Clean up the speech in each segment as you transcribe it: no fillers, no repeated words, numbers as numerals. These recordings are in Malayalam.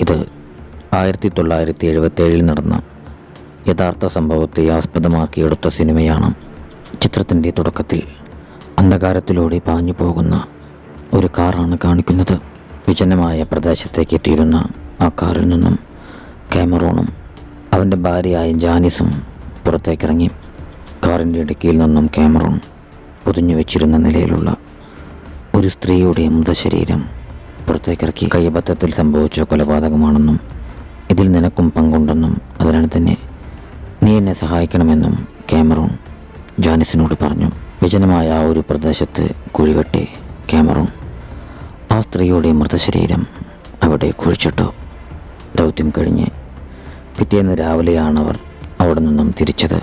ഇത് 1977 നടന്ന യഥാർത്ഥ സംഭവത്തെ ആസ്പദമാക്കിയെടുത്ത സിനിമയാണ്. ചിത്രത്തിൻ്റെ തുടക്കത്തിൽ അന്ധകാരത്തിലൂടെ പാഞ്ഞു പോകുന്ന ഒരു കാറാണ് കാണിക്കുന്നത്. വിജനമായ പ്രദേശത്തേക്ക് എത്തിയിരുന്ന ആ കാറിൽ നിന്നും കാമറൂണും അവൻ്റെ ഭാര്യയായ ജാനിസും പുറത്തേക്കിറങ്ങി. കാറിൻ്റെ ഇടുക്കിയിൽ നിന്നും കാമറൂൺ പൊതിഞ്ഞു വെച്ചിരുന്ന നിലയിലുള്ള ഒരു സ്ത്രീയുടെ മൃതശരീരം പുറത്തേക്കിറക്കി. കൈബദ്ധത്തിൽ സംഭവിച്ച കൊലപാതകമാണെന്നും ഇതിൽ നിനക്കും പങ്കുണ്ടെന്നും അതിനാൽ തന്നെ നീ എന്നെ സഹായിക്കണമെന്നും കാമറൂൺ ജാനിസിനോട് പറഞ്ഞു. വിജനമായ ആ ഒരു പ്രദേശത്ത് കുഴിവെട്ടി കാമറൂൺ ആ സ്ത്രീയുടെ മൃതശരീരം അവിടെ കുഴിച്ചിട്ടു. ദൗത്യം കഴിഞ്ഞ് പിറ്റേന്ന് രാവിലെയാണവർ അവിടെ നിന്നും തിരിച്ചത്.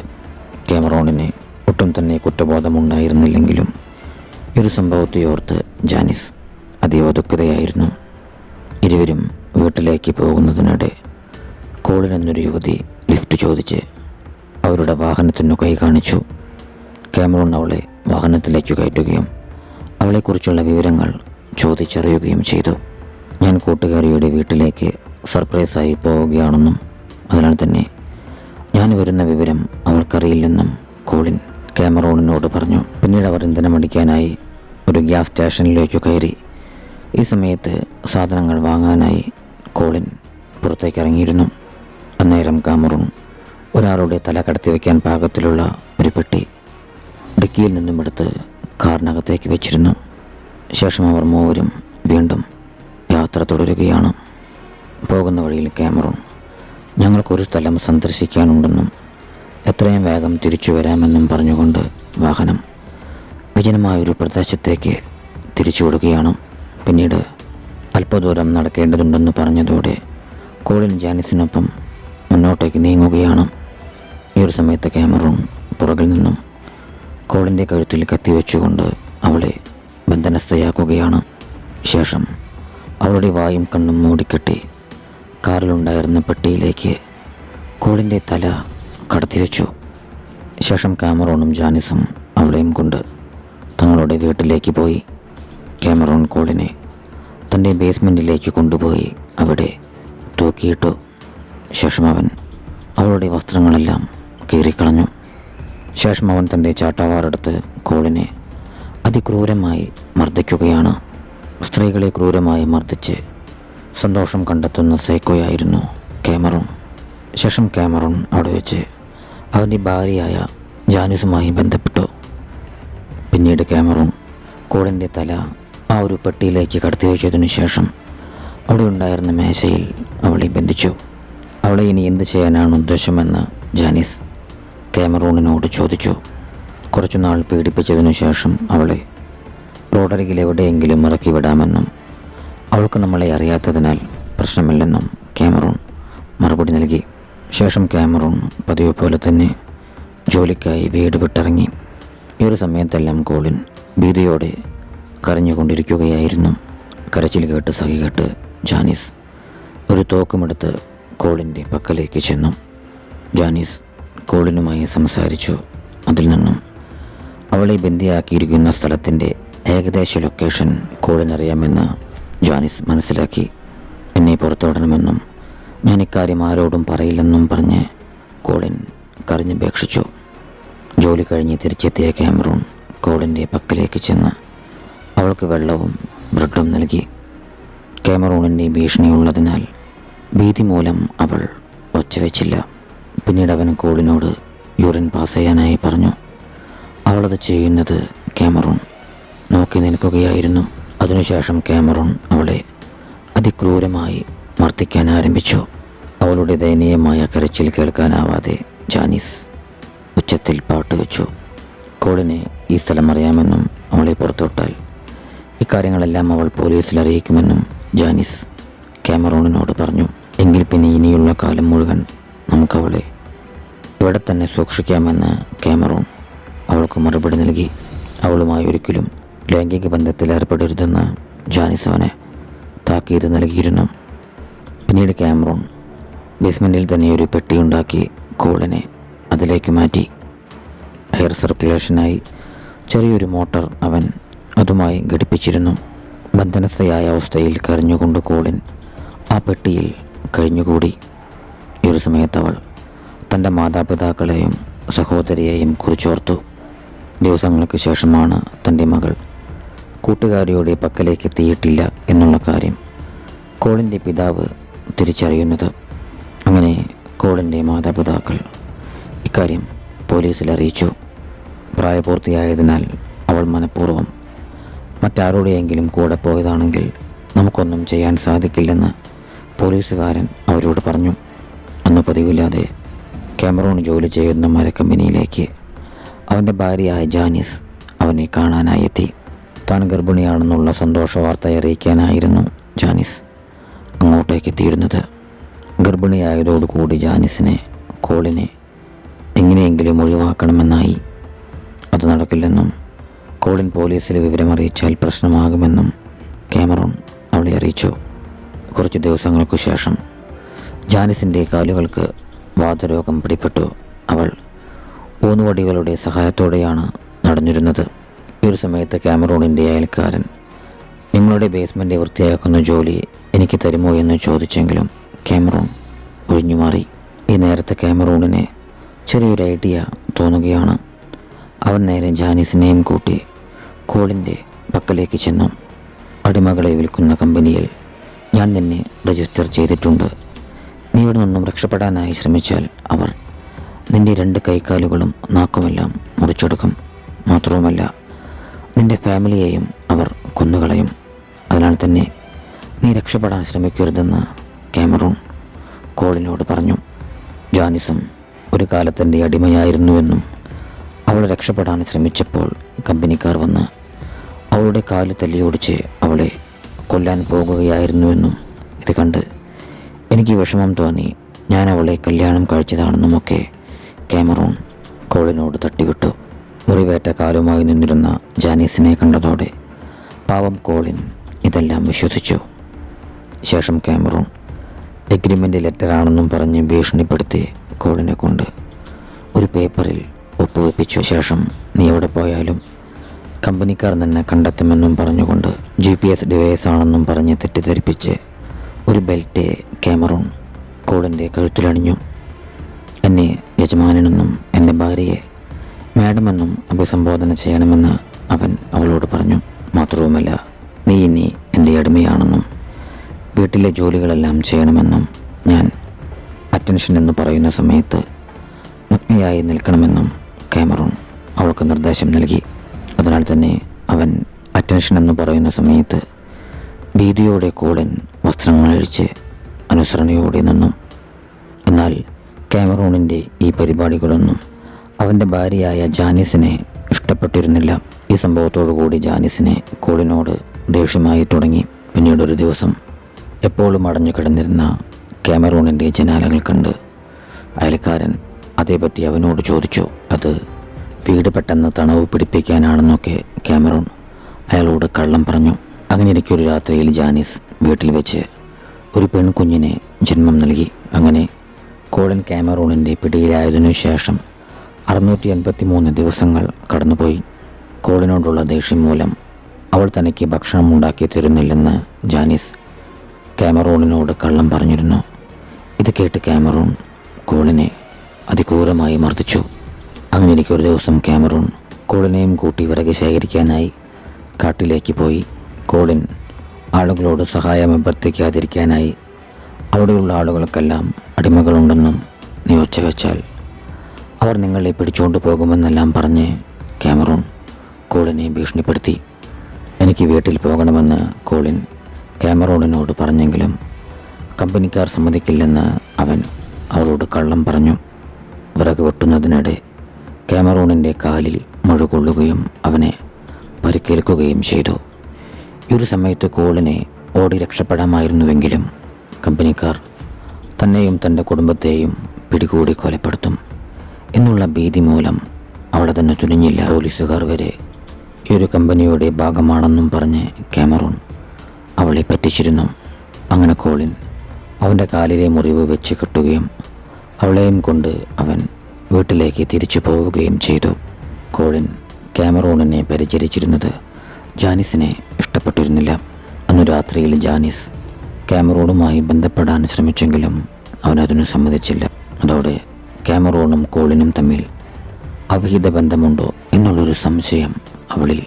കാമറൂണിന് ഒട്ടും തന്നെ കുറ്റബോധമുണ്ടായിരുന്നില്ലെങ്കിലും ഈ ഒരു സംഭവത്തെ ഓർത്ത് ജാനിസ് അതീവ ദുഃഖിതയായിരുന്നു. ഇരുവരും വീട്ടിലേക്ക് പോകുന്നതിനിടെ കോളിൻ എന്നൊരു യുവതി ലിഫ്റ്റ് ചോദിച്ച് അവരുടെ വാഹനത്തിനു കൈ കാണിച്ചു. കാമറൂൺ അവളെ വാഹനത്തിലേക്ക് കയറ്റുകയും അവളെക്കുറിച്ചുള്ള വിവരങ്ങൾ ചോദിച്ചറിയുകയും ചെയ്തു. ഞാൻ കൂട്ടുകാരിയുടെ വീട്ടിലേക്ക് സർപ്രൈസായി പോവുകയാണെന്നും അതിനാൽ തന്നെ ഞാൻ വരുന്ന വിവരം അവൾക്കറിയില്ലെന്നും കോളിൻ കാമറൂണിനോട് പറഞ്ഞു. പിന്നീട് അവർ ഇന്ധനമടിക്കാനായി ഒരു ഗ്യാസ് സ്റ്റേഷനിലേക്ക് കയറി. ഈ സമയത്ത് സാധനങ്ങൾ വാങ്ങാനായി കോളിൻ പുറത്തേക്ക് ഇറങ്ങിയിരുന്നു. അന്നേരം കാമറൂൺ ഒരാളുടെ തല കടത്തി വയ്ക്കാൻ പാകത്തിലുള്ള ഒരു പെട്ടി ഡിക്കിയിൽ നിന്നും എടുത്ത് കാറിനകത്തേക്ക് വെച്ചിരുന്നു. ശേഷം അവർ മൂവരും വീണ്ടും യാത്ര തുടരുകയാണ്. പോകുന്ന വഴിയിൽ കാമറൂൺ ഞങ്ങൾക്കൊരു സ്ഥലം സന്ദർശിക്കാനുണ്ടെന്നും എത്രയും വേഗം തിരിച്ചു വരാമെന്നും പറഞ്ഞുകൊണ്ട് വാഹനം വിജനമായൊരു പ്രദേശത്തേക്ക് തിരിച്ചു വിടുകയാണ്. പിന്നീട് അല്പദൂരം നടക്കേണ്ടതുണ്ടെന്ന് പറഞ്ഞതോടെ കോളിൻ ജാനിസിനൊപ്പം മുന്നോട്ടേക്ക് നീങ്ങുകയാണ്. ഈ ഒരു സമയത്ത് കാമറൂൺ പുറകിൽ നിന്നും കോളിൻ്റെ കഴുത്തിൽ കത്തിവെച്ചുകൊണ്ട് അവളെ ബന്ധനസ്ഥയാക്കുകയാണ്. ശേഷം അവളുടെ വായും കണ്ണും മൂടിക്കെട്ടി കാറിലുണ്ടായിരുന്ന പെട്ടിയിലേക്ക് കോളിൻ്റെ തല കടത്തിവെച്ചു. ശേഷം കാമറൂണും ജാനിസും അവളെയും കൊണ്ട് തങ്ങളുടെ വീട്ടിലേക്ക് പോയി. കാമറൂൺ കോളിനെ തൻ്റെ ബേസ്മെൻറ്റിലേക്ക് കൊണ്ടുപോയി അവിടെ തൂക്കിയിട്ടു. ശേഷം അവൻ അവളുടെ വസ്ത്രങ്ങളെല്ലാം കീറിക്കളഞ്ഞു. ശേഷം അവൻ തൻ്റെ ചാട്ടവാറെടുത്ത് കോളിനെ അതിക്രൂരമായി മർദ്ദിക്കുകയാണ്. സ്ത്രീകളെ ക്രൂരമായി മർദ്ദിച്ച് സന്തോഷം കണ്ടെത്തുന്ന സൈക്കോയായിരുന്നു കാമറൂൺ. ശേഷം കാമറൂൺ അവിടെ വെച്ച് അവൻ്റെ ഭാര്യയായ ജാനിസുമായി ബന്ധപ്പെട്ടു. പിന്നീട് കാമറൂൺ കോളിൻ്റെ തല ആ ഒരു പെട്ടിയിലേക്ക് കടത്തി വെച്ചതിനു ശേഷം അവിടെ ഉണ്ടായിരുന്ന മേശയിൽ അവളെ ബന്ധിച്ചു. അവളെ ഇനി എന്ത് ചെയ്യാനാണ് ഉദ്ദേശമെന്ന് ജാനിസ് കാമറൂണിനോട് ചോദിച്ചു. കുറച്ചുനാൾ പീഡിപ്പിച്ചതിനു ശേഷം അവളെ റോഡരികിൽ എവിടെയെങ്കിലും ഇറക്കി വിടാമെന്നും അവൾക്ക് നമ്മളെ അറിയാത്തതിനാൽ പ്രശ്നമില്ലെന്നും കാമറൂൺ മറുപടി നൽകി. ശേഷം കാമറൂൺ പതിവ് പോലെ തന്നെ ജോലിക്കായി വീട് വിട്ടിറങ്ങി. ഈ ഒരു സമയത്തെല്ലാം കോളിൻ ഭീതിയോടെ കരഞ്ഞുകൊണ്ടിരിക്കുകയായിരുന്നു. കരച്ചിൽ കേട്ട് സഹികെട്ട് ജാനിസ് ഒരു തോക്കുമെടുത്ത് കോളിൻ്റെ പക്കലേക്ക് ചെന്നു. ജാനിസ് കോളിനുമായി സംസാരിച്ചു. അതിൽ നിന്നും അവളെ ബന്ദിയാക്കിയിരിക്കുന്ന സ്ഥലത്തിൻ്റെ ഏകദേശ ലൊക്കേഷൻ കോളിനറിയാമെന്ന് ജാനിസ് മനസ്സിലാക്കി. എന്നെ പുറത്തുവിടണമെന്നും ഞാൻ ഇക്കാര്യം ആരോടും പറയില്ലെന്നും പറഞ്ഞ് കോളിൻ കരഞ്ഞപേക്ഷിച്ചു. ജോലി കഴിഞ്ഞ് തിരിച്ചെത്തിയ കാമറൂൺ കോളിൻ്റെ പക്കലേക്ക് ചെന്ന് അവൾക്ക് വെള്ളവും ബ്രെഡും നൽകി. കാമറൂണിൻ്റെ ഭീഷണിയുള്ളതിനാൽ ഭീതി മൂലം അവൾ ഒച്ചവെച്ചില്ല. പിന്നീട് അവൻ കോളിനോട് യൂറിൻ പാസ് ചെയ്യാനായി പറഞ്ഞു. അവളത് ചെയ്യുന്നത് കാമറൂൺ നോക്കി നിൽക്കുകയായിരുന്നു. അതിനുശേഷം കാമറൂൺ അവളെ അതിക്രൂരമായി മർദ്ദിക്കാൻ ആരംഭിച്ചു. അവളുടെ ദയനീയമായ കരച്ചിൽ കേൾക്കാനാവാതെ ജാനിസ് ഉച്ചത്തിൽ പാട്ടുവെച്ചു. കോളിനെ ഈ സ്ഥലം അറിയാമെന്നും അവളെ പുറത്തുവിട്ടാൽ ഇക്കാര്യങ്ങളെല്ലാം അവൾ പോലീസിൽ അറിയിക്കുമെന്നും ജാനിസ് കാമറൂണിനോട് പറഞ്ഞു. എങ്കിൽ പിന്നെ ഇനിയുള്ള കാലം മുഴുവൻ നമുക്കവളെ ഇവിടെ തന്നെ സൂക്ഷിക്കാമെന്ന് കാമറൂൺ അവൾക്ക് മറുപടി നൽകി. അവളുമായി ഒരിക്കലും ലൈംഗിക ബന്ധത്തിൽ ഏർപ്പെടരുതെന്ന് ജാനിസ് അവനെ താക്കീത് നൽകിയിരുന്നു. പിന്നീട് കാമറൂൺ ബേസ്മെൻറ്റിൽ തന്നെ ഒരു പെട്ടിയുണ്ടാക്കി കോളിനെ അതിലേക്ക് മാറ്റി. എയർ സർക്കുലേഷനായി ചെറിയൊരു മോട്ടർ അവൻ അതുമായി ഘടിപ്പിച്ചിരുന്നു. ബന്ധനസ്ഥയായ അവസ്ഥയിൽ കരഞ്ഞുകൊണ്ട് കോളിൻ ആ പെട്ടിയിൽ കഴിഞ്ഞുകൂടി. ഈ ഒരു സമയത്ത് അവൾ തൻ്റെ മാതാപിതാക്കളെയും സഹോദരിയെയും കുറിച്ചോർത്തു. ദിവസങ്ങൾക്ക് ശേഷമാണ് തൻ്റെ മകൾ കൂട്ടുകാരിയുടെ പക്കലേക്ക് എത്തിയിട്ടില്ല എന്നുള്ള കാര്യം കോളിൻ്റെ പിതാവ് തിരിച്ചറിയുന്നത്. അങ്ങനെ കോളിൻ്റെ മാതാപിതാക്കൾ ഇക്കാര്യം പോലീസിൽ അറിയിച്ചു. പ്രായപൂർത്തിയായതിനാൽ അവൾ മനഃപൂർവ്വം മറ്റാരുടെയെങ്കിലും കൂടെ പോയതാണെങ്കിൽ നമുക്കൊന്നും ചെയ്യാൻ സാധിക്കില്ലെന്ന് പോലീസുകാരൻ അവരോട് പറഞ്ഞു. അന്ന് പതിവില്ലാതെ കാമറൂൺ ജോലി ചെയ്യുന്ന മരക്കമ്പനിയിലേക്ക് അവൻ്റെ ഭാര്യയായ ജാനിസ് അവനെ കാണാനായി എത്തി. താൻ ഗർഭിണിയാണെന്നുള്ള സന്തോഷ വാർത്ത അറിയിക്കാനായിരുന്നു ജാനിസ് അങ്ങോട്ടേക്ക് എത്തിയിരുന്നത്. ഗർഭിണിയായതോടുകൂടി ജാനിസിനെ കോളിനെ എങ്ങനെയെങ്കിലും ഒഴിവാക്കണമെന്നായി. അത് നടക്കില്ലെന്നും കോളിൻ പോലീസിൽ വിവരമറിയിച്ചാൽ പ്രശ്നമാകുമെന്നും കാമറൂൺ അവളെ അറിയിച്ചു. കുറച്ച് ദിവസങ്ങൾക്കു ശേഷം ജാനിസിൻ്റെ കാലുകൾക്ക് വാതരോഗം പിടിപെട്ടു. അവൾ ഊന്നുവടികളുടെ സഹായത്തോടെയാണ് നടന്നിരുന്നത്. ഈ ഒരു സമയത്ത് കാമറൂണിൻ്റെ അയൽക്കാരൻ നിങ്ങളുടെ ബേസ്മെൻ്റ് വൃത്തിയാക്കുന്ന ജോലി എനിക്ക് തരുമോ എന്ന് ചോദിച്ചെങ്കിലും കാമറൂൺ ഒഴിഞ്ഞുമാറി. ഈ നേരത്തെ കാമറൂണിന് ചെറിയൊരു ഐഡിയ തോന്നുകയാണ്. അവൻ നേരെ ജാനിസിനെയും കൂട്ടി കോളിൻ്റെ പക്കലേക്ക് ചെന്നു. അടിമകളെ വിൽക്കുന്ന കമ്പനിയിൽ ഞാൻ നിന്നെ രജിസ്റ്റർ ചെയ്തിട്ടുണ്ട്. നീ ഇവിടെ നിന്നും രക്ഷപ്പെടാനായി ശ്രമിച്ചാൽ അവർ നിൻ്റെ 2 കൈക്കാലുകളും നാക്കുമെല്ലാം മുറിച്ചെടുക്കും. മാത്രവുമല്ല നിൻ്റെ ഫാമിലിയെയും അവർ കൊന്നുകളയും. അതിനാൽ തന്നെ നീ രക്ഷപ്പെടാൻ ശ്രമിക്കരുതെന്ന് കാമറൂൺ കോളിനോട് പറഞ്ഞു. ജാനിസും ഒരു കാലത്തിൻ്റെ അടിമയായിരുന്നുവെന്നും അവൾ രക്ഷപ്പെടാൻ ശ്രമിച്ചപ്പോൾ കമ്പനിക്കാർ വന്ന് അവളുടെ കാല് തല്ലിയോടിച്ച് അവളെ കൊല്ലാൻ പോകുകയായിരുന്നുവെന്നും ഇത് കണ്ട് എനിക്ക് വിഷമം തോന്നി ഞാൻ അവളെ കല്യാണം കഴിച്ചതാണെന്നുമൊക്കെ കാമറൂൺ കോളിനോട് തട്ടിവിട്ടു. മുറിവേറ്റ കാലുമായി നിന്നിരുന്ന ജാനീസിനെ കണ്ടതോടെ പാവം കോളിൻ ഇതെല്ലാം വിശ്വസിച്ചു. ശേഷം കാമറൂൺ എഗ്രിമെൻ്റ് ലെറ്ററാണെന്നും പറഞ്ഞ് ഭീഷണിപ്പെടുത്തി കോളിനെ കൊണ്ട് ഒരു പേപ്പറിൽ ഒപ്പുവെപ്പിച്ചു. ശേഷം നീ എവിടെ പോയാലും കമ്പനിക്കാർ നിന്നെ കണ്ടെത്തുമെന്നും പറഞ്ഞുകൊണ്ട് GPS ഡിവൈസ് ആണെന്നും പറഞ്ഞ് തെറ്റിദ്ധരിപ്പിച്ച് ഒരു ബെൽറ്റ് കാമറൂൺ കോളിൻ്റെ കഴുത്തിലണിഞ്ഞു. എന്നെ യജമാനെന്നും എൻ്റെ ഭാര്യയെ മാഡമെന്നും അഭിസംബോധന ചെയ്യണമെന്ന് അവൻ അവളോട് പറഞ്ഞു. മാത്രവുമല്ല നീ ഇനി എൻ്റെ അടിമയാണെന്നും വീട്ടിലെ ജോലികളെല്ലാം ചെയ്യണമെന്നും ഞാൻ അറ്റൻഷൻ എന്ന് പറയുന്ന സമയത്ത് നഗ്നയായി നിൽക്കണമെന്നും കാമറൂൺ അവൾക്ക് നിർദ്ദേശം നൽകി. അതിനാൽ തന്നെ അവൻ അറ്റൻഷൻ എന്ന് പറയുന്ന സമയത്ത് ഭീതിയോടെ കോളിൻ വസ്ത്രങ്ങൾ അഴിച്ച് അനുസരണയോടെ നിന്നു. എന്നാൽ കാമറൂണിൻ്റെ ഈ പരിപാടികളൊന്നും അവൻ്റെ ഭാര്യയായ ജാനിസിനെ ഇഷ്ടപ്പെട്ടിരുന്നില്ല. ഈ സംഭവത്തോടുകൂടി ജാനിസിനെ കോളിനോട് ദേഷ്യമായി തുടങ്ങി. പിന്നീടൊരു ദിവസം എപ്പോഴും അടഞ്ഞു കിടന്നിരുന്ന കാമറൂണിൻ്റെ ജനാലകൾ കണ്ട് അയൽക്കാരൻ അതേപറ്റി അവനോട് ചോദിച്ചു. അത് വീട് പെട്ടെന്ന് തണവ് പിടിപ്പിക്കാനാണെന്നൊക്കെ കാമറൂൺ അയാളോട് കള്ളം പറഞ്ഞു. അങ്ങനെ എനിക്കൊരു രാത്രിയിൽ ജാനിസ് വീട്ടിൽ വെച്ച് ഒരു പെൺകുഞ്ഞിനെ ജന്മം നൽകി. അങ്ങനെ കോളിൻ കാമറൂണിൻ്റെ പിടിയിലായതിനു ശേഷം 683 ദിവസങ്ങൾ കടന്നുപോയി. കോളിനോടുള്ള ദേഷ്യം മൂലം അവൾ തനിക്ക് ഭക്ഷണം ഉണ്ടാക്കി തരുന്നില്ലെന്ന് ജാനിസ് കാമറൂണിനോട് കള്ളം പറഞ്ഞിരുന്നു. ഇത് കേട്ട് കാമറൂൺ കോളിനെ അതിക്രൂരമായി മർദ്ദിച്ചു. അങ്ങനെ എനിക്കൊരു ദിവസം കാമറൂൺ കോളിനെയും കൂട്ടി വിറക് ശേഖരിക്കാനായി കാട്ടിലേക്ക് പോയി. കോളിൻ ആളുകളോട് സഹായം അഭ്യർത്ഥിക്കാതിരിക്കാനായി അവിടെയുള്ള ആളുകൾക്കെല്ലാം അടിമകളുണ്ടെന്നും നീ ഒച്ച വെച്ചാൽ അവർ നിങ്ങളെ പിടിച്ചുകൊണ്ട് പോകുമെന്നെല്ലാം പറഞ്ഞ് കാമറൂൺ കോളിനെ ഭീഷണിപ്പെടുത്തി. എനിക്ക് വീട്ടിൽ പോകണമെന്ന് കോളിൻ കാമറൂണിനോട് പറഞ്ഞെങ്കിലും കമ്പനിക്കാർ സമ്മതിക്കില്ലെന്ന് അവൻ അവളോട് കള്ളം പറഞ്ഞു. വിറക് വെട്ടുന്നതിനിടെ കാമറൂണിൻ്റെ കാലിൽ മുഴ കൊള്ളുകയും അവനെ പരിക്കേൽക്കുകയും ചെയ്തു. ഈ ഒരു സമയത്ത് കോളിനെ ഓടി രക്ഷപ്പെടാമായിരുന്നുവെങ്കിലും കമ്പനിക്കാർ തന്നെയും തൻ്റെ കുടുംബത്തെയും പിടികൂടി കൊലപ്പെടുത്തും എന്നുള്ള ഭീതി മൂലം അവിടെ തന്നെ തുനിഞ്ഞില്ല. പോലീസുകാർ വരെ ഈ ഒരു കമ്പനിയുടെ ഭാഗമാണെന്നും പറഞ്ഞ് കാമറൂൺ അവളെ പറ്റിച്ചിരുന്നു. അങ്ങനെ കോളിൻ അവൻ്റെ കാലിലെ മുറിവ് വെച്ച് കെട്ടുകയും അവളെയും കൊണ്ട് അവൻ വീട്ടിലേക്ക് തിരിച്ചു പോവുകയും ചെയ്തു. കോളിൻ കാമറൂണിനെ പരിചരിച്ചിരുന്നത് ജാനിസിനെ ഇഷ്ടപ്പെട്ടിരുന്നില്ല. അന്നു രാത്രിയിൽ ജാനിസ് കാമറൂണുമായി ബന്ധപ്പെടാൻ ശ്രമിച്ചെങ്കിലും അവനതിനു സമ്മതിച്ചില്ല. അതോടെ കാമറൂണും കോളിനും തമ്മിൽ അവിഹിത ബന്ധമുണ്ടോ എന്നുള്ളൊരു സംശയം അവളിൽ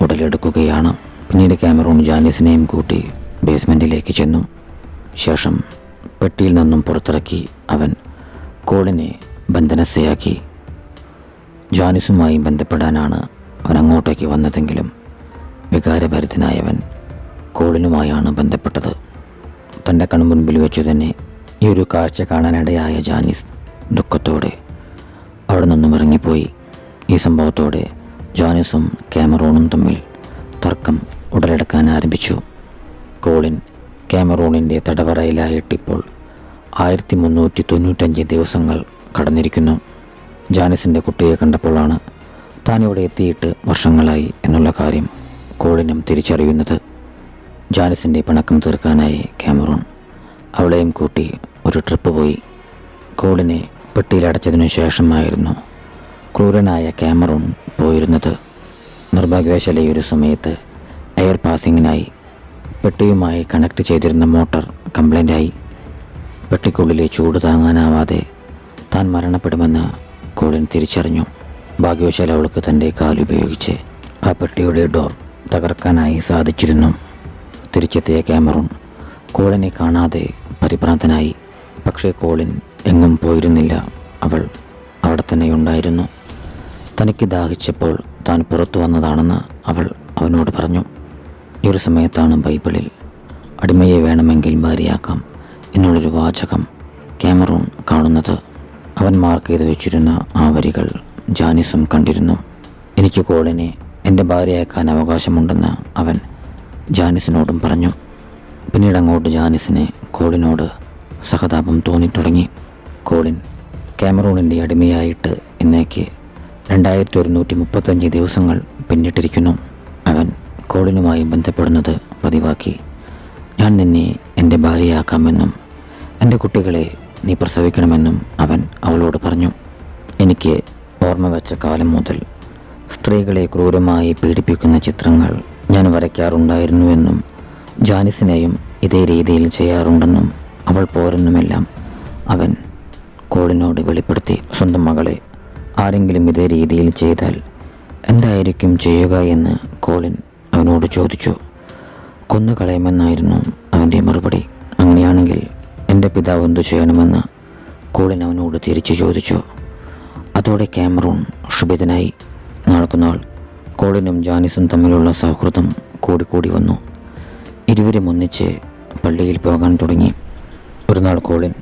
ഉടലെടുക്കുകയാണ്. പിന്നീട് കാമറൂൺ ജാനിസിനെയും കൂട്ടി ബേസ്മെൻറ്റിലേക്ക് ചെന്നു. ശേഷം പെട്ടിയിൽ നിന്നും പുറത്തിറക്കി അവൻ കോളിനെ ബന്ധനസ്ഥയാക്കി. ജാനിസുമായി ബന്ധപ്പെടാനാണ് അവൻ അങ്ങോട്ടേക്ക് വന്നതെങ്കിലും വികാരഭരിതനായവൻ കോളിനുമായാണ് ബന്ധപ്പെട്ടത്. തൻ്റെ കൺമുൻപിൽ വെച്ചു തന്നെ ഈ ഒരു കാഴ്ച കാണാനിടയായ ജാനിസ് ദുഃഖത്തോടെ അവിടെ നിന്നും ഇറങ്ങിപ്പോയി. ഈ സംഭവത്തോടെ ജാനിസും കാമറൂണും തമ്മിൽ തർക്കം ഉടലെടുക്കാൻ ആരംഭിച്ചു. കോളിൻ കാമറൂണിൻ്റെ തടവറയിലായിട്ടിപ്പോൾ 1395 ദിവസങ്ങൾ കടന്നിരിക്കുന്നു. ജാനിസിൻ്റെ കുട്ടിയെ കണ്ടപ്പോഴാണ് താൻ ഇവിടെ എത്തിയിട്ട് വർഷങ്ങളായി എന്നുള്ള കാര്യം കോളിനും തിരിച്ചറിയുന്നത്. ജാനിസിൻ്റെ പിണക്കം തീർക്കാനായി കാമറൂൺ അവളെയും കൂട്ടി ഒരു ട്രിപ്പ് പോയി. കോളിനെ പെട്ടിയിലടച്ചതിനു ശേഷമായിരുന്നു ക്രൂരനായ കാമറൂൺ പോയിരുന്നത്. നിർഭാഗ്യവശാൽ ഈ ഒരു സമയത്ത് എയർ പാസിങ്ങിനായി പെട്ടിയുമായി കണക്ട് ചെയ്തിരുന്ന മോട്ടോർ കംപ്ലൈൻ്റായി. പെട്ടിക്കുള്ളിലെ ചൂട് താങ്ങാനാവാതെ താൻ മരണപ്പെടുമെന്ന് കോളിൻ തിരിച്ചറിഞ്ഞു. ഭാഗ്യവശാൽ അവൾക്ക് തൻ്റെ കാലുപയോഗിച്ച് ആ പെട്ടിയുടെ ഡോർ തകർക്കാനായി സാധിച്ചിരുന്നു. തിരിച്ചെത്തിയ കാമറൂൺ കോളിനെ കാണാതെ പരിഭ്രാന്തനായി. പക്ഷേ കോളിൻ എങ്ങും പോയിരുന്നില്ല. അവൾ അവിടെ തന്നെ ഉണ്ടായിരുന്നു. തനിക്ക് ദാഹിച്ചപ്പോൾ താൻ പുറത്തു വന്നതാണെന്ന് അവൾ അവനോട് പറഞ്ഞു. ഈ ഒരു സമയത്താണ് ബൈബിളിൽ അടിമയെ വേണമെങ്കിൽ ഭാര്യയാക്കാം എന്നുള്ളൊരു വാചകം കാമറൂൺ കാണുന്നത്. അവൻ മാർക്ക് ചെയ്ത് വെച്ചിരുന്ന ആ വരികൾ ജാനിസും കണ്ടിരുന്നു. എനിക്ക് കോളിനെ എൻ്റെ ഭാര്യയാക്കാൻ അവകാശമുണ്ടെന്ന് അവൻ ജാനിസിനോടും പറഞ്ഞു. പിന്നീട് അങ്ങോട്ട് ജാനിസിന് കോളിനോട് സഹതാപം തോന്നിത്തുടങ്ങി. കോളിൻ കാമറൂണിൻ്റെ അടിമയായിട്ട് ഇന്നേക്ക് 2135 ദിവസങ്ങൾ പിന്നിട്ടിരിക്കുന്നു. അവൻ കോളിനുമായി ബന്ധപ്പെടുന്നത് പതിവാക്കി. ഞാൻ നിന്നെ എൻ്റെ ഭാര്യയാക്കാമെന്നും എൻ്റെ കുട്ടികളെ നീ പ്രസവിക്കണമെന്നും അവൻ അവളോട് പറഞ്ഞു. എനിക്ക് ഓർമ്മ വെച്ച കാലം മുതൽ സ്ത്രീകളെ ക്രൂരമായി പീഡിപ്പിക്കുന്ന ചിത്രങ്ങൾ ഞാൻ വരയ്ക്കാറുണ്ടായിരുന്നുവെന്നും ജാനിസിനെയും ഇതേ രീതിയിൽ ചെയ്യാറുണ്ടെന്നും അവൾ പോരെന്നുമെല്ലാം അവൻ കോളിനോട് വെളിപ്പെടുത്തി. സ്വന്തം മകളെ ആരെങ്കിലും ഇതേ രീതിയിൽ ചെയ്താൽ എന്തായിരിക്കും ചെയ്യുക എന്ന് കോളിൻ അവനോട് ചോദിച്ചു. കൊന്നുകളയുമെന്നായിരുന്നു അവൻ്റെ മറുപടി. അങ്ങനെയാണെങ്കിൽ എൻ്റെ പിതാവ് എന്തു ചെയ്യണമെന്ന് കോളിൻ അവനോട് തിരിച്ചു ചോദിച്ചു. അതോടെ കാമറൂൺ ക്ഷുഭിതനായി. നാൾക്കുനാൾ കോളിനും ജാനിസും തമ്മിലുള്ള സൗഹൃദം കൂടിക്കൂടി വന്നു. ഇരുവരും ഒന്നിച്ച് പള്ളിയിൽ പോകാൻ തുടങ്ങി. ഒരു നാൾ കോളിൻ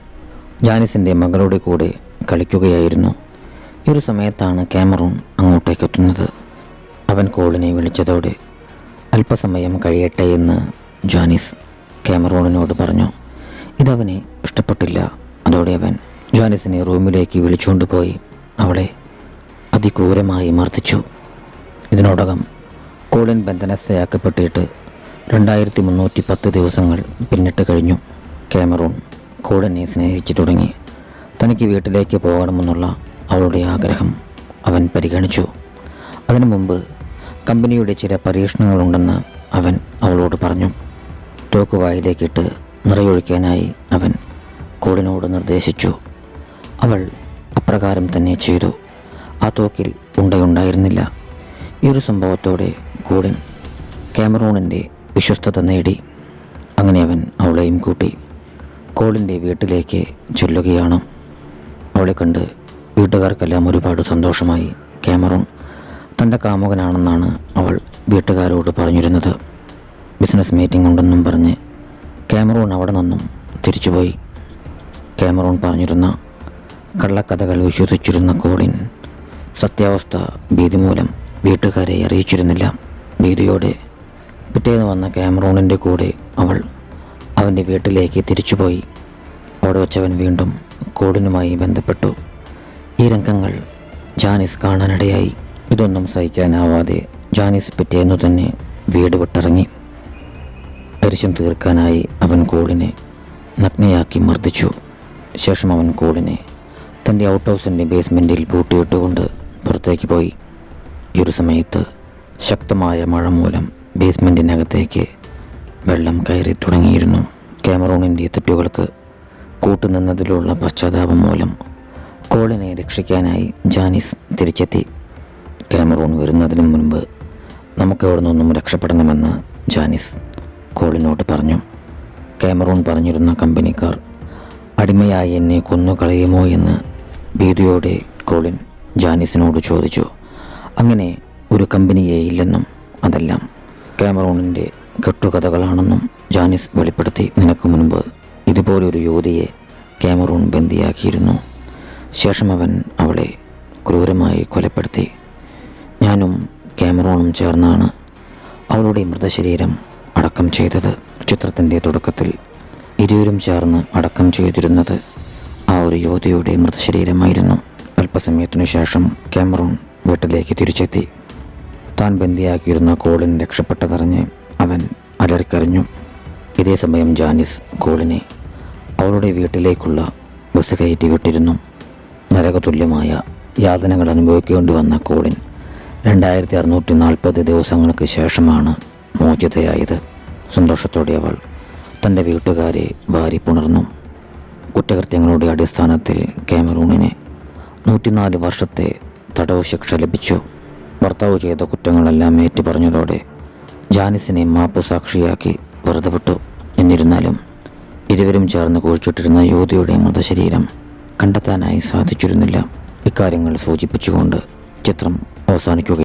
ജാനിസിൻ്റെ മകളുടെ കൂടെ കളിക്കുകയായിരുന്നു. ഈ ഒരു സമയത്താണ് കാമറൂൺ അങ്ങോട്ടേക്ക് എത്തുന്നത്. അവൻ കോളിനെ വിളിച്ചതോടെ അല്പസമയം കഴിയട്ടെ എന്ന് ജാനിസ് കാമറൂണിനോട് പറഞ്ഞു. ഇതവനെ ഇഷ്ടപ്പെട്ടില്ല. അതോടെ അവൻ ജാനിസിനെ റൂമിലേക്ക് വിളിച്ചുകൊണ്ടുപോയി അവളെ അതിക്രൂരമായി മർദ്ദിച്ചു. ഇതിനോടകം കോളിൻ ബന്ധനസ്ഥയാക്കപ്പെട്ടിട്ട് 2310 ദിവസങ്ങൾ പിന്നിട്ട് കഴിഞ്ഞു. കാമറൂൺ കോളിനെ സ്നേഹിച്ചു തുടങ്ങി. തനിക്ക് വീട്ടിലേക്ക് പോകണമെന്നുള്ള അവളുടെ ആഗ്രഹം അവൻ പരിഗണിച്ചു. അതിനു മുമ്പ് കമ്പനിയുടെ ചില പരീക്ഷണങ്ങളുണ്ടെന്ന് അവൻ അവളോട് പറഞ്ഞു. തോക്കുവായിലേക്കിട്ട് നിറയൊഴിക്കാനായി അവൻ കോളിനോട് നിർദ്ദേശിച്ചു. അവൾ അപ്രകാരം തന്നെ ചെയ്തു. ആ തോക്കിൽ ഉണ്ടയുണ്ടായിരുന്നില്ല. ഈ ഒരു സംഭവത്തോടെ കോളിൻ കാമറൂണിൻ്റെ വിശ്വസ്തത നേടി. അങ്ങനെ അവൻ അവളെയും കൂട്ടി കോളിൻ്റെ വീട്ടിലേക്ക് ചെല്ലുകയാണ്. അവളെ കണ്ട് വീട്ടുകാർക്കെല്ലാം ഒരുപാട് സന്തോഷമായി. കാമറൂൺ തൻ്റെ കാമുകനാണെന്നാണ് അവൾ വീട്ടുകാരോട് പറഞ്ഞിരുന്നത്. ബിസിനസ് മീറ്റിംഗ് ഉണ്ടെന്നും പറഞ്ഞ് കാമറൂൺ അവിടെ നിന്നും തിരിച്ചുപോയി. കാമറൂൺ പറഞ്ഞിരുന്ന കള്ളക്കഥകൾ വിശ്വസിച്ചിരുന്ന കോളിൻ സത്യാവസ്ഥ ഭീതി മൂലം വീട്ടുകാരെ അറിയിച്ചിരുന്നില്ല. ഭീതിയോടെ പിറ്റേന്ന് വന്ന കാമറൂണിൻ്റെ കൂടെ അവൾ അവൻ്റെ വീട്ടിലേക്ക് തിരിച്ചുപോയി. അവിടെ വച്ചവൻ വീണ്ടും കോളിനുമായി ബന്ധപ്പെട്ടു. ഈ രംഗങ്ങൾ ജാനിസ് കാണാനിടയായി. ഇതൊന്നും സഹിക്കാനാവാതെ ജാനിസ് പിറ്റേന്നു തന്നെ വീട് വിട്ടിറങ്ങി. പരിശം തീർക്കാനായി അവൻ കോളിനെ നഗ്നയാക്കി മർദ്ദിച്ചു. ശേഷം അവൻ കോളിനെ തൻ്റെ ഔട്ട് ഹൗസിൻ്റെ ബേസ്മെൻറ്റിൽ പൂട്ടിയിട്ടുകൊണ്ട് പുറത്തേക്ക് പോയി. ഈ ഒരു സമയത്ത് ശക്തമായ മഴ മൂലം ബേസ്മെൻറ്റിനകത്തേക്ക് വെള്ളം കയറി തുടങ്ങിയിരുന്നു. കാമറൂണിൻ്റെ തെറ്റുകൾക്ക് കൂട്ടുനിന്നതിലുള്ള പശ്ചാത്താപം മൂലം കോളിനെ രക്ഷിക്കാനായി ജാനിസ് തിരിച്ചെത്തി. കാമറൂൺ വരുന്നതിന് മുൻപ് നമുക്ക് അവിടെ നിന്നും രക്ഷപ്പെടണമെന്ന് ജാനിസ് കോളിനോട് പറഞ്ഞു. കാമറൂൺ പറഞ്ഞിരുന്ന കമ്പനിക്കാർ അടിമയായി എന്നെ കൊന്നുകളയുമോ എന്ന് ഭീതിയോടെ കോളിൻ ജാനിസിനോട് ചോദിച്ചു. അങ്ങനെ ഒരു കമ്പനിയെ ഇല്ലെന്നും അതെല്ലാം കാമറൂണിൻ്റെ കെട്ടുകഥകളാണെന്നും ജാനിസ് വെളിപ്പെടുത്തി. നിനക്ക് മുൻപ് ഇതുപോലൊരു യുവതിയെ കാമറൂൺ ബന്ദിയാക്കിയിരുന്നു. ശേഷം അവൻ അവളെ ക്രൂരമായി കൊലപ്പെടുത്തി. ഞാനും കാമറൂണും ചേർന്നാണ് അവളുടെ മൃതശരീരം അടക്കം ചെയ്തത്. ചിത്രത്തിൻ്റെ തുടക്കത്തിൽ ഇരുവരും ചേർന്ന് അടക്കം ചെയ്തിരുന്നത് ആ ഒരു യുവതിയുടെ മൃതശരീരമായിരുന്നു. അല്പസമയത്തിനു ശേഷം കാമറൂൺ വീട്ടിലേക്ക് തിരിച്ചെത്തി. താൻ ബന്ദിയാക്കിയിരുന്ന കോളിൻ രക്ഷപ്പെട്ടതറിഞ്ഞ് അവൻ അലറിക്കരഞ്ഞു. ഇതേ സമയം ജാനിസ് കോളിനെ അവളുടെ വീട്ടിലേക്കുള്ള ബസ് കയറ്റി വിട്ടിരുന്നു. നരകതുല്യമായ യാതനകൾ അനുഭവിക്കേണ്ടി വന്ന കോളിൻ 2640 ദിവസങ്ങൾക്ക് ശേഷമാണ് മോചിതയായത്. സന്തോഷത്തോടെ അവൾ തൻ്റെ വീട്ടുകാരെ വാരിപ്പുണർന്നു. കുറ്റകൃത്യങ്ങളുടെ അടിസ്ഥാനത്തിൽ കാമറൂണിന് 104 വർഷത്തെ തടവ് ശിക്ഷ ലഭിച്ചു. ഭർത്താവ് ചെയ്ത കുറ്റങ്ങളെല്ലാം ഏറ്റുപറഞ്ഞതോടെ ജാനിസിനെ മാപ്പ് സാക്ഷിയാക്കി വെറുതെ വിട്ടു. എന്നിരുന്നാലും ഇരുവരും ചേർന്ന് കുഴിച്ചിട്ടിരുന്ന യുവതിയുടെ മൃതശരീരം കണ്ടെത്താനായി സാധിച്ചിരുന്നില്ല. ഇക്കാര്യങ്ങൾ സൂചിപ്പിച്ചുകൊണ്ട് ചിത്രം അവസാനിക്കുകയും